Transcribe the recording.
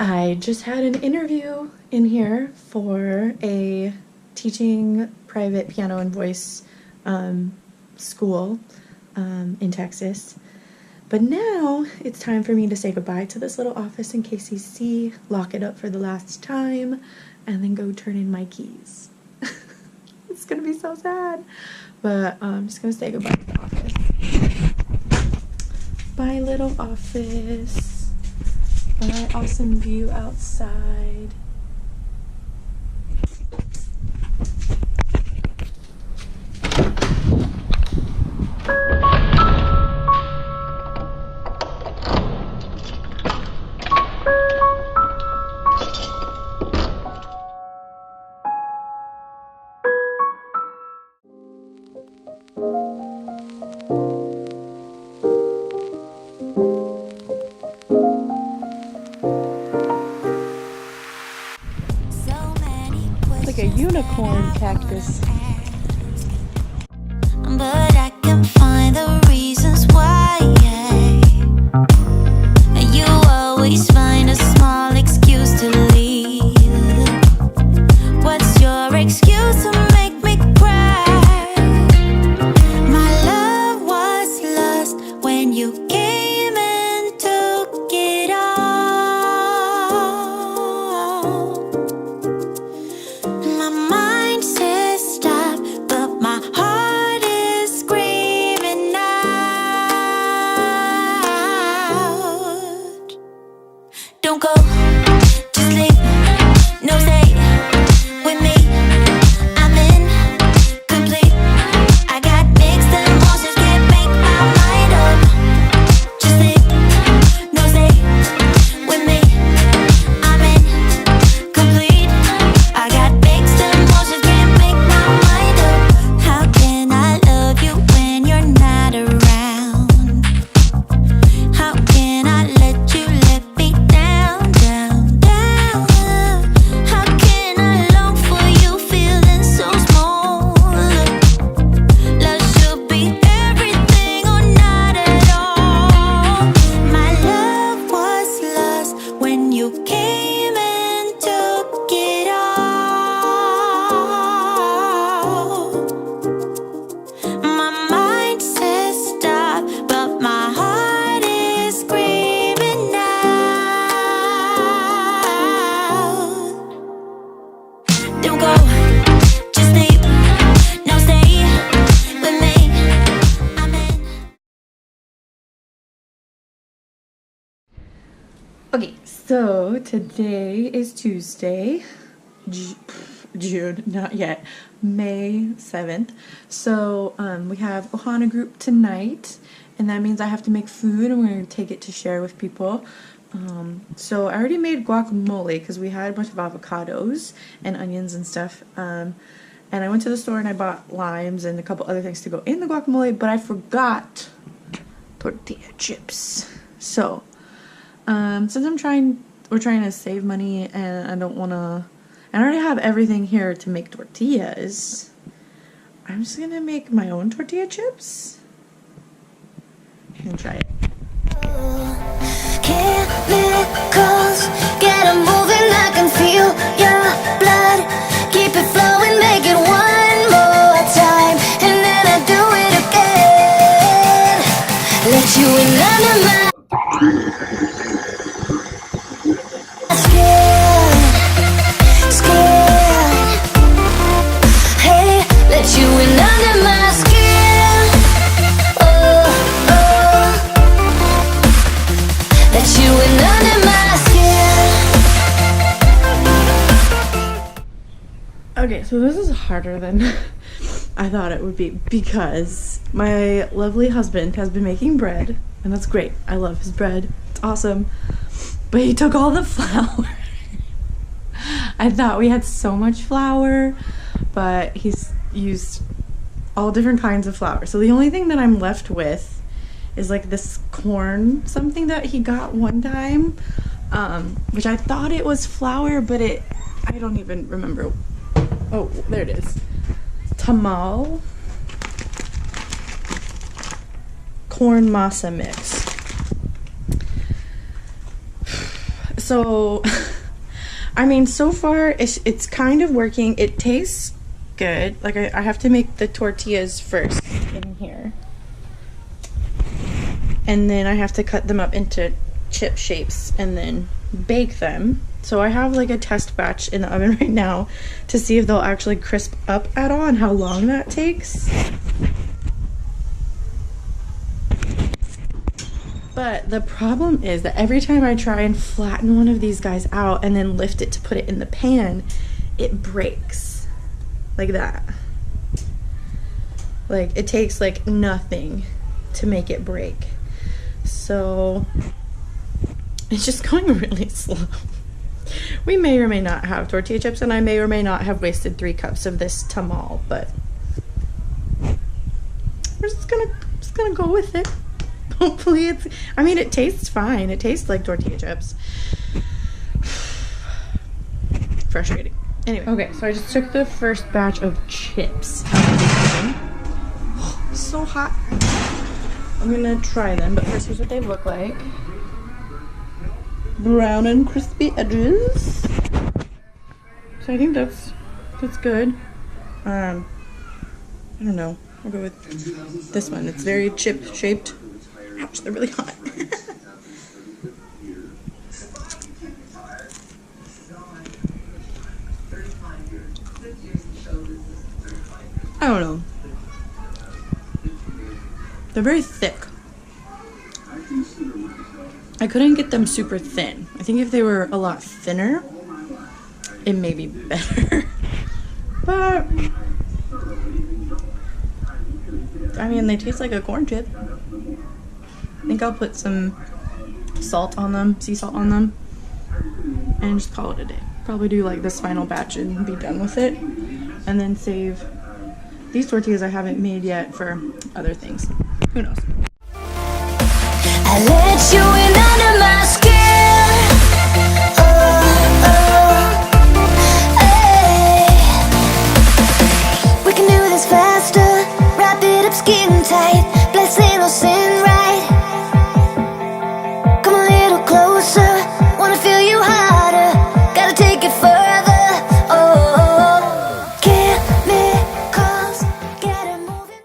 I just had an interview in here for a teaching private piano and voice school in Texas. But now it's time for me to say goodbye to this little office in KCC, lock it up for the last time, and then go turn in my keys. It's gonna be so sad. But I'm just gonna say goodbye to the office. Bye, little office. Bye, awesome view outside. Like a unicorn cactus. But I can find the reasons why. You always find a small excuse to leave. What's your excuse to make me cry? My love was lost when you came and took it all. My mind says stop, but my heart is screaming out. Don't go, just leave, no stay with me. I'm incomplete. I got mixed emotions, can't make my mind up. Just leave, no stay with me. I'm incomplete. I got mixed emotions, can't make my mind up. How can I love you when you're not around? How can I let you let me down, down, down? How can I long for you feeling so small? Love should be everything or not at all. My love was lost when you came and took it all. My mind says stop, but my heart is screaming out. Don't go, just leave, no stay with me. I'm in. Okay, so today is Tuesday, June, not yet, May 7th. So we have Ohana group tonight, and that means I have to make food and we're going to take it to share with people. So I already made guacamole because we had a bunch of avocados and onions and stuff. And I went to the store and I bought limes and a couple other things to go in the guacamole, but I forgot tortilla chips. So since we're trying to save money and I don't want to, I already have everything here to make tortillas. I'm just gonna make my own tortilla chips and try it. Chemicals, get 'em moving, I can feel your blood. Keep it flowing, make it one more time, and then I do it again. Let you in under my skin, skin. Hey, let you in under my skin. Oh, oh. Let you in under my skin. Okay, so this is harder than I thought it would be because my lovely husband has been making bread, and that's great. I love his bread. It's awesome. But he took all the flour. I thought we had so much flour, but he's used all different kinds of flour. So the only thing that I'm left with is like this corn something that he got one time, which I thought it was flour, but I don't even remember. Oh, there it is. Tamal corn masa mix. So, I mean, so far it's kind of working. It tastes good. Like I have to make the tortillas first in here. And then I have to cut them up into chip shapes and then bake them. So I have like a test batch in the oven right now to see if they'll actually crisp up at all and how long that takes. But the problem is that every time I try and flatten one of these guys out and then lift it to put it in the pan, it breaks like that. Like it takes like nothing to make it break. So it's just going really slow. We may or may not have tortilla chips, and I may or may not have wasted 3 cups of this tamal, but we're just gonna go with it. Hopefully I mean, it tastes fine. It tastes like tortilla chips. Frustrating. Anyway, okay, so I just took the first batch of chips out of the oven. So hot. I'm gonna try them, but first here's what they look like. Brown and crispy edges. So I think that's good. I don't know. I'll go with this one. It's very chip shaped. Ouch, they're really hot. I don't know. They're very thick. I couldn't get them super thin. I think if they were a lot thinner, it may be better. But I mean, they taste like a corn chip. I think I'll put some salt on them, sea salt on them, and just call it a day. Probably do like this final batch and be done with it, and then save these tortillas I haven't made yet for other things. Who knows? I let you